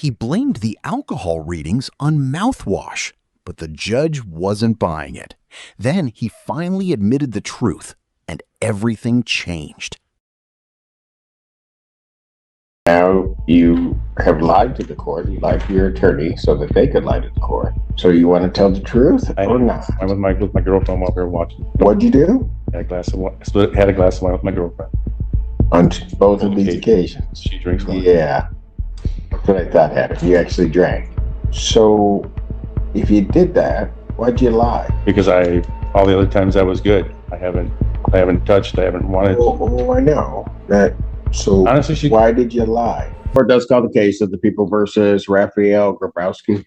He blamed the alcohol readings on mouthwash, but the judge wasn't buying it. Then he finally admitted the truth, and everything changed. Now you have lied to the court. You lied to your attorney so that they could lie to the court. So you want to tell the truth or not? I was with my girlfriend while we were watching. What'd you do? Had a glass of wine. Had a glass of wine with my girlfriend. On both of these occasions? She drinks wine. Yeah. That's what I thought happened. You actually drank. So if you did that, why'd you lie? Because all the other times I was good. I haven't touched. I haven't wanted. Oh, I know that. So honestly, why did you lie? Court does call the case of the people versus Raphael Graowski.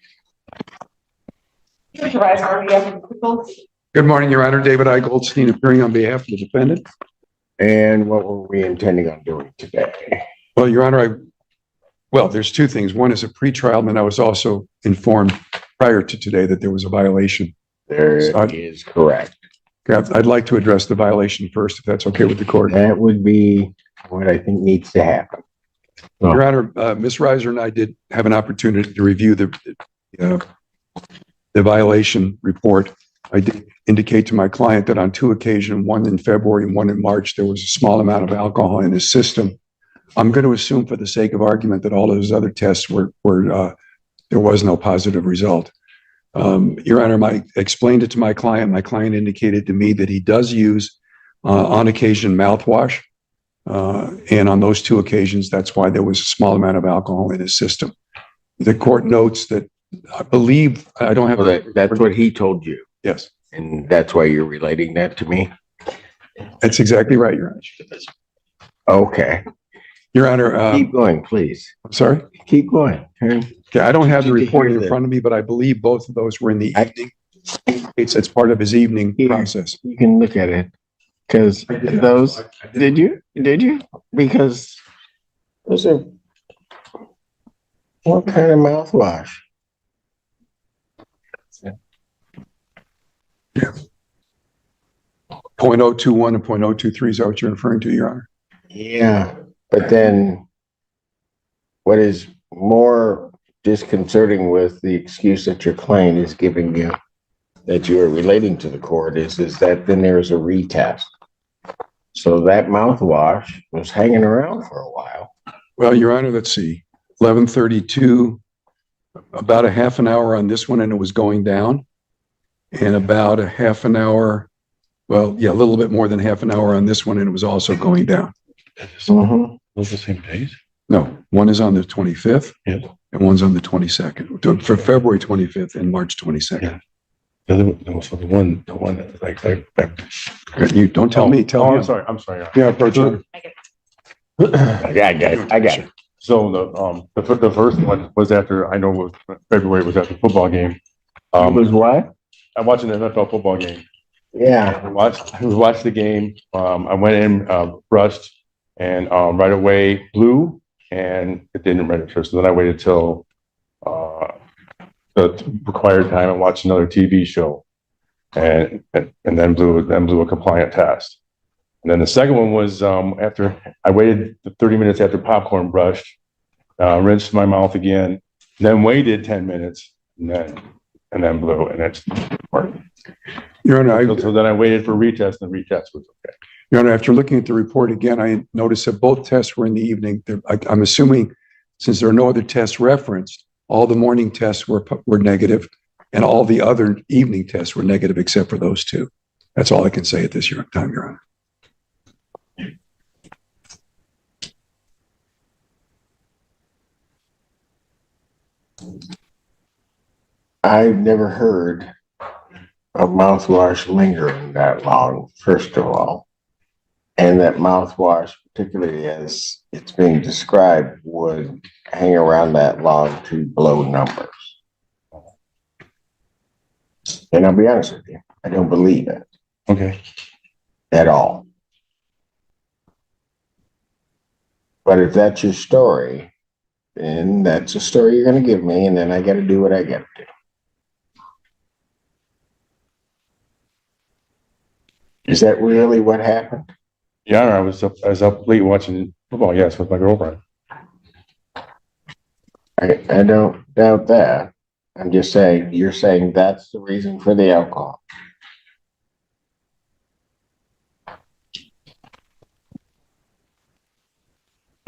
Good morning, Your Honor. David I. Goldstein appearing on behalf of the defendant. And what were we intending on doing today? Well, Your Honor, there's two things. One is a pretrial, and I was also informed prior to today that there was a violation. There is correct. I'd like to address the violation first, if that's okay with the court. That would be what I think needs to happen. Your Honor, Ms. Reiser and I did have an opportunity to review the violation report. I did indicate to my client that on two occasions, one in February and one in March, there was a small amount of alcohol in his system. I'm going to assume for the sake of argument that all of his other tests were there was no positive result. Your Honor, I explained it to my client. My client indicated to me that he does use, on occasion, mouthwash. And on those two occasions, that's why there was a small amount of alcohol in his system. The court notes that I believe I don't have. Well, that's what he told you. Yes. And that's why you're relating that to me? That's exactly right, Your Honor. Okay. Your Honor. Keep going, please. I'm sorry? Keep going. Okay, I don't have the report in front of me, but I believe both of those were in the evening. It's part of his evening process. You can look at it. Because those, did you? Because those are, what kind of mouthwash? Yeah. 0.021 and 0.023 is that what you're referring to, Your Honor? Yeah, but then what is more disconcerting with the excuse that your client is giving you that you are relating to the court is that then there's a retest. So that mouthwash was hanging around for a while. Well, Your Honor, let's see. 11:32, about a half an hour on this one, and it was going down. And about a half an hour, a little bit more than half an hour on this one, and it was also going down. Those the same days? No, one is on the 25th, yes, and one's on the 22nd, for February 25th and March 22nd. Yeah. The one You don't tell me, tell me. I'm sorry. Yeah, approach it. I got it. So the first one was after, I know it was February, was after the football game. It was what? I'm watching an NFL football game. Yeah. I watched the game. I went in, brushed, and right away blew, and it didn't register. So then I waited till the required time and watched another TV show, and then blew a compliant test. And then the second one was after I waited 30 minutes after popcorn brushed, rinsed my mouth again, then waited 10 minutes, and then blew, and it's worked. Your Honor, so then I waited for retest, and the retest was okay. Your Honor, after looking at the report again, I noticed that both tests were in the evening. I'm assuming, since there are no other tests referenced, all the morning tests were negative, and all the other evening tests were negative except for those two. That's all I can say at this time, Your Honor. I've never heard of mouthwash lingering that long, first of all. And that mouthwash, particularly as it's being described, would hang around that long to blow numbers. And I'll be honest with you, I don't believe it. Okay. At all. But if that's your story, then that's a story you're going to give me, and then I got to do what I got to do. Is that really what happened? Yeah, I was up late watching football. Yes, with my girlfriend. I don't doubt that. I'm just saying, you're saying that's the reason for the alcohol.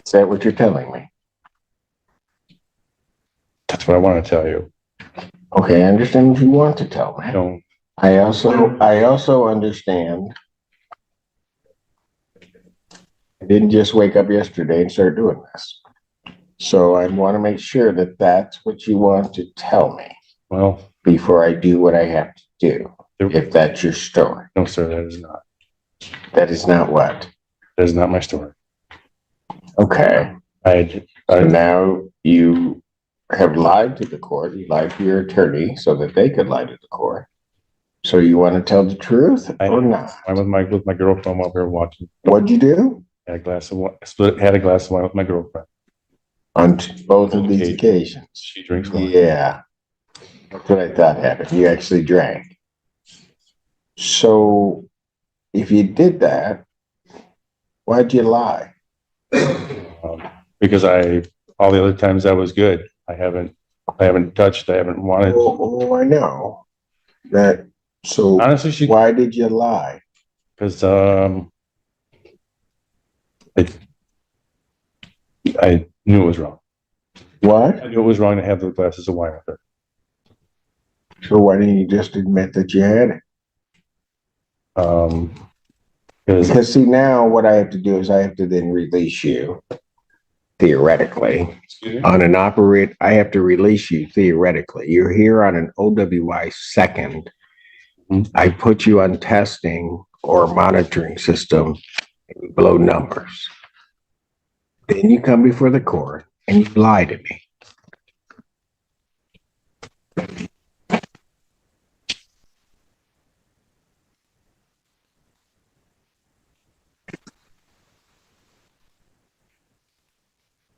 Is that what you're telling me? That's what I want to tell you. Okay, I understand what you want to tell me. No, I also understand. I didn't just wake up yesterday and start doing this. So I want to make sure that that's what you want to tell me well, before I do what I have to do. If that's your story. no, sir, that is not. That is not what? That is not my story. Okay. I Now you have lied to the court. You lied to your attorney so that they could lie to the court. So you want to tell the truth or not? I was with my girlfriend while we were watching. What'd you do? Had a glass of wine. Had a glass of wine with my girlfriend. On both of these occasions. She drinks wine. Yeah. That's what I thought happened. You actually drank. So if you did that, why'd you lie? Because all the other times I was good. I haven't touched. I haven't wanted. Oh, I know that. So Honestly, why did you lie? Because I knew it was wrong. What? I knew it was wrong to have those glasses of wine with her. So why didn't you just admit that you had it? Because see, now what I have to do is I have to then release you theoretically on an I have to release you theoretically. You're here on an OWI second. Mm-hmm. I put you on testing or monitoring system below numbers. Then you come before the court and you lie to me.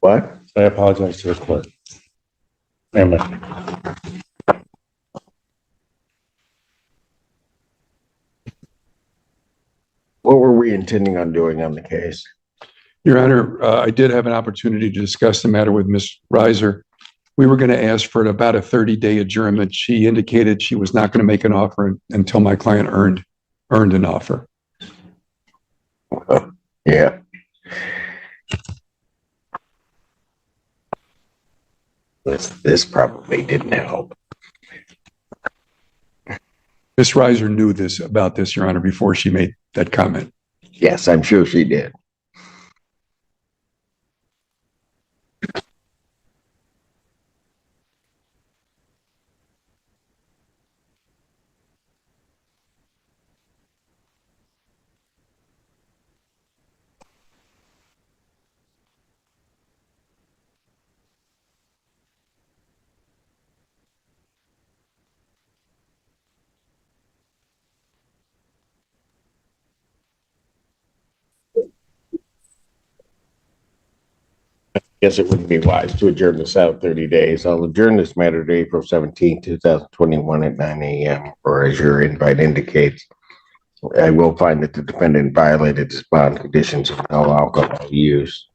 What? I apologize to the court. Amen. What were we intending on doing on the case? Your Honor, I did have an opportunity to discuss the matter with Ms. Reiser. We were going to ask for about a 30-day adjournment. She indicated she was not going to make an offer until my client earned an offer. Yeah. This probably didn't help. Ms. Reiser knew about this, Your Honor, before she made that comment. Yes, I'm sure she did. Guess it wouldn't be wise to adjourn this out 30 days. I'll adjourn this matter to April 17, 2021 at 9 a.m. or as your invite indicates. I will find that the defendant violated his bond conditions of no alcohol use.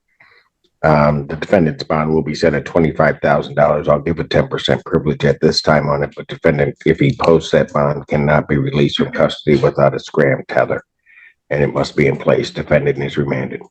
The defendant's bond will be set at $25,000. I'll give a 10% privilege at this time on it, but defendant, if he posts that bond, cannot be released from custody without a SCRAM tether, and it must be in place. Defendant is remanded.